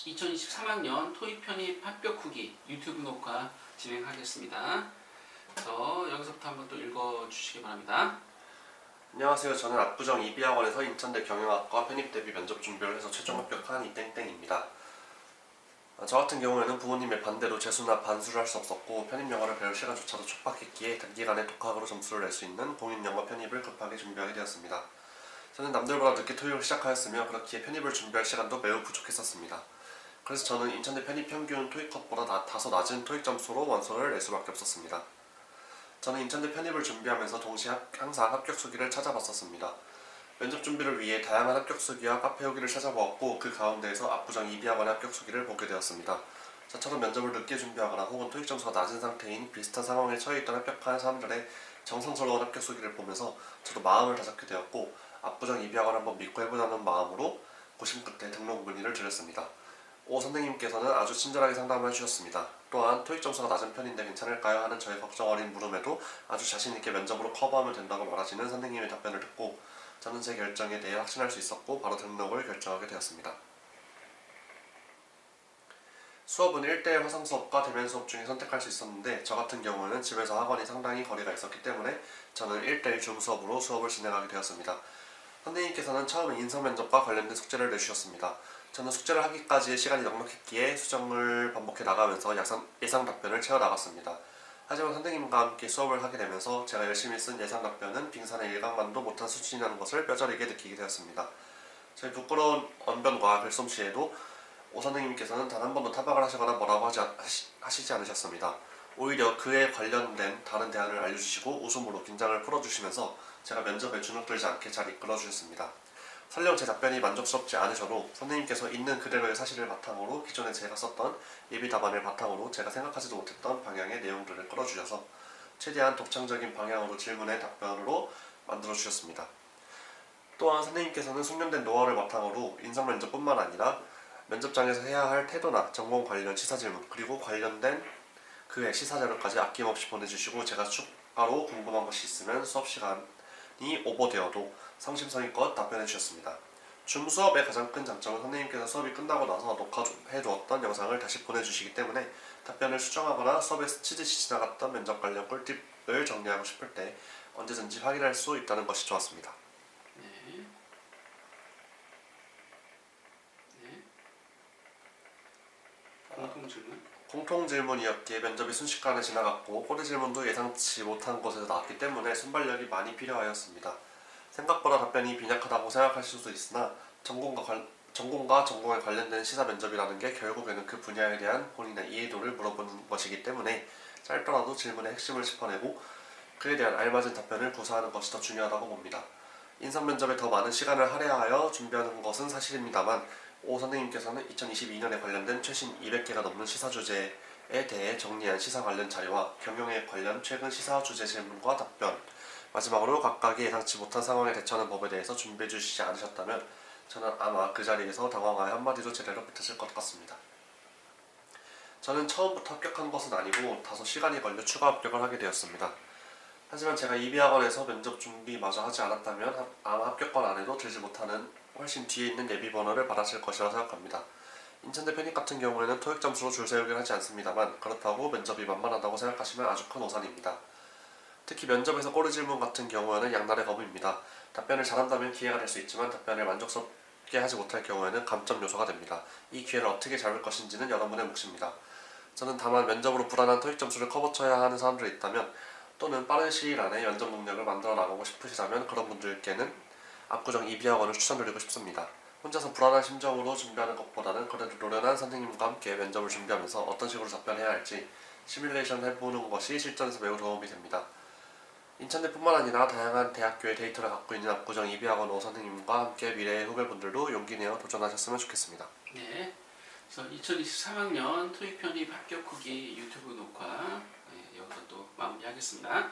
2023학년 토익 편입 합격 후기 유튜브 녹화 진행하겠습니다. 그래서 여기서부터 한번 또 읽어주시기 바랍니다. 안녕하세요. 저는 압구정 이비학원에서 인천대 경영학과 편입 대비 면접 준비를 해서 최종 합격한 이땡땡입니다. 저 같은 경우에는 부모님의 반대로 재수나 반수를 할 수 없었고 편입 영어를 배울 시간조차도 촉박했기에 단기간에 독학으로 점수를 낼 수 있는 공인영어 편입을 급하게 준비하게 되었습니다. 저는 남들보다 늦게 토익을 시작하였으며 그렇기에 편입을 준비할 시간도 매우 부족했었습니다. 그래서 저는 인천대 편입 평균 토익컷보다 다소 낮은 토익 점수로 원서를 낼 수밖에 없었습니다. 저는 인천대 편입을 준비하면서 동시에 항상 합격 수기를 찾아봤었습니다. 면접 준비를 위해 다양한 합격 수기와 카페 후기를 찾아보았고 그 가운데에서 압구정 이비학원의 합격 수기를 보게 되었습니다. 저처럼 면접을 늦게 준비하거나 혹은 토익 점수가 낮은 상태인 비슷한 상황에 처해 있던 합격한 사람들의 정성스러운 합격 수기를 보면서 저도 마음을 다잡게 되었고 압구정 이비학원을 한번 믿고 해보자는 마음으로 고심 끝에 등록 문의를 드렸습니다. 오 선생님께서는 아주 친절하게 상담을 해주셨습니다. 또한 토익 점수가 낮은 편인데 괜찮을까요? 하는 저의 걱정 어린 물음에도 아주 자신있게 면접으로 커버하면 된다고 말하시는 선생님의 답변을 듣고 저는 제 결정에 대해 확신할 수 있었고 바로 등록을 결정하게 되었습니다. 수업은 1대1 화상 수업과 대면 수업 중에 선택할 수 있었는데 저 같은 경우는 집에서 학원이 상당히 거리가 있었기 때문에 저는 1대1 줌 수업으로 수업을 진행하게 되었습니다. 선생님께서는 처음에 인성 면접과 관련된 숙제를 내주셨습니다. 저는 숙제를 하기까지의 시간이 넉넉했기에 수정을 반복해 나가면서 예상 답변을 채워 나갔습니다. 하지만 선생님과 함께 수업을 하게 되면서 제가 열심히 쓴 예상 답변은 빙산의 일각만도 못한 수준이라는 것을 뼈저리게 느끼게 되었습니다. 저희 부끄러운 언변과 글솜씨에도 오 선생님께서는 단 한 번도 타박을 하시거나 뭐라고 하시지 않으셨습니다. 오히려 그에 관련된 다른 대안을 알려주시고 웃음으로 긴장을 풀어주시면서 제가 면접에 주눅들지 않게 잘 이끌어주셨습니다. 설령 제 답변이 만족스럽지 않으셔도 선생님께서 있는 그대로의 사실을 바탕으로 기존에 제가 썼던 예비 답안을 바탕으로 제가 생각하지도 못했던 방향의 내용들을 끌어주셔서 최대한 독창적인 방향으로 질문의 답변으로 만들어주셨습니다. 또한 선생님께서는 숙련된 노하우를 바탕으로 인성면접뿐만 아니라 면접장에서 해야 할 태도나 전공 관련 시사질문 그리고 관련된 그의 시사자료까지 아낌없이 보내주시고 제가 추가로 궁금한 것이 있으면 수업시간이 오버되어도 성심성의껏 답변해 주셨습니다. 줌 수업의 가장 큰 장점은 선생님께서 수업이 끝나고 나서 녹화해 두었던 영상을 다시 보내주시기 때문에 답변을 수정하거나 수업에 스치듯이 지나갔던 면접 관련 꿀팁을 정리하고 싶을 때 언제든지 확인할 수 있다는 것이 좋았습니다. 공통 질문이었기에 면접이 순식간에 지나갔고 꼬리 질문도 예상치 못한 곳에서 나왔기 때문에 순발력이 많이 필요하였습니다. 생각보다 답변이 빈약하다고 생각하실 수도 있으나 전공과 전공에 관련된 시사 면접이라는 게 결국에는 그 분야에 대한 본인의 이해도를 물어보는 것이기 때문에 짧더라도 질문의 핵심을 짚어내고 그에 대한 알맞은 답변을 구사하는 것이 더 중요하다고 봅니다. 인성 면접에 더 많은 시간을 할애하여 준비하는 것은 사실입니다만 오 선생님께서는 2022년에 관련된 최신 200개가 넘는 시사 주제에 대해 정리한 시사 관련 자료와 경영에 관련 최근 시사 주제 질문과 답변 마지막으로 각각의 예상치 못한 상황에 대처하는 법에 대해서 준비해 주시지 않으셨다면 저는 아마 그 자리에서 당황하여 한마디도 제대로 못했을 것 같습니다. 저는 처음부터 합격한 것은 아니고 다소 시간이 걸려 추가 합격을 하게 되었습니다. 하지만 제가 이비학원에서 면접 준비마저 하지 않았다면 아마 합격권 안에도 들지 못하는 훨씬 뒤에 있는 예비 번호를 받았을 것이라고 생각합니다. 인천대 편입 같은 경우에는 토익 점수로 줄 세우긴 하지 않습니다만 그렇다고 면접이 만만하다고 생각하시면 아주 큰 오산입니다. 특히 면접에서 꼬리 질문 같은 경우에는 양날의 검입니다. 답변을 잘한다면 기회가 될 수 있지만 답변을 만족스럽게 하지 못할 경우에는 감점 요소가 됩니다. 이 기회를 어떻게 잡을 것인지는 여러분의 몫입니다. 저는 다만 면접으로 불안한 토익 점수를 커버쳐야 하는 사람들이 있다면 또는 빠른 시일 안에 면접 능력을 만들어 나가고 싶으시다면 그런 분들께는 압구정 이비학원을 추천드리고 싶습니다. 혼자서 불안한 심정으로 준비하는 것보다는 그래도 노련한 선생님과 함께 면접을 준비하면서 어떤 식으로 답변해야 할지 시뮬레이션 해보는 것이 실전에서 매우 도움이 됩니다. 인천대뿐만 아니라 다양한 대학교의 데이터를 갖고 있는 압구정 이비학원 오 선생님과 함께 미래의 후배분들도 용기 내어 도전하셨으면 좋겠습니다. 네, 그래서 2023학년 토익 편입 합격 후기 유튜브 녹화 여기서 또 마무리하겠습니다.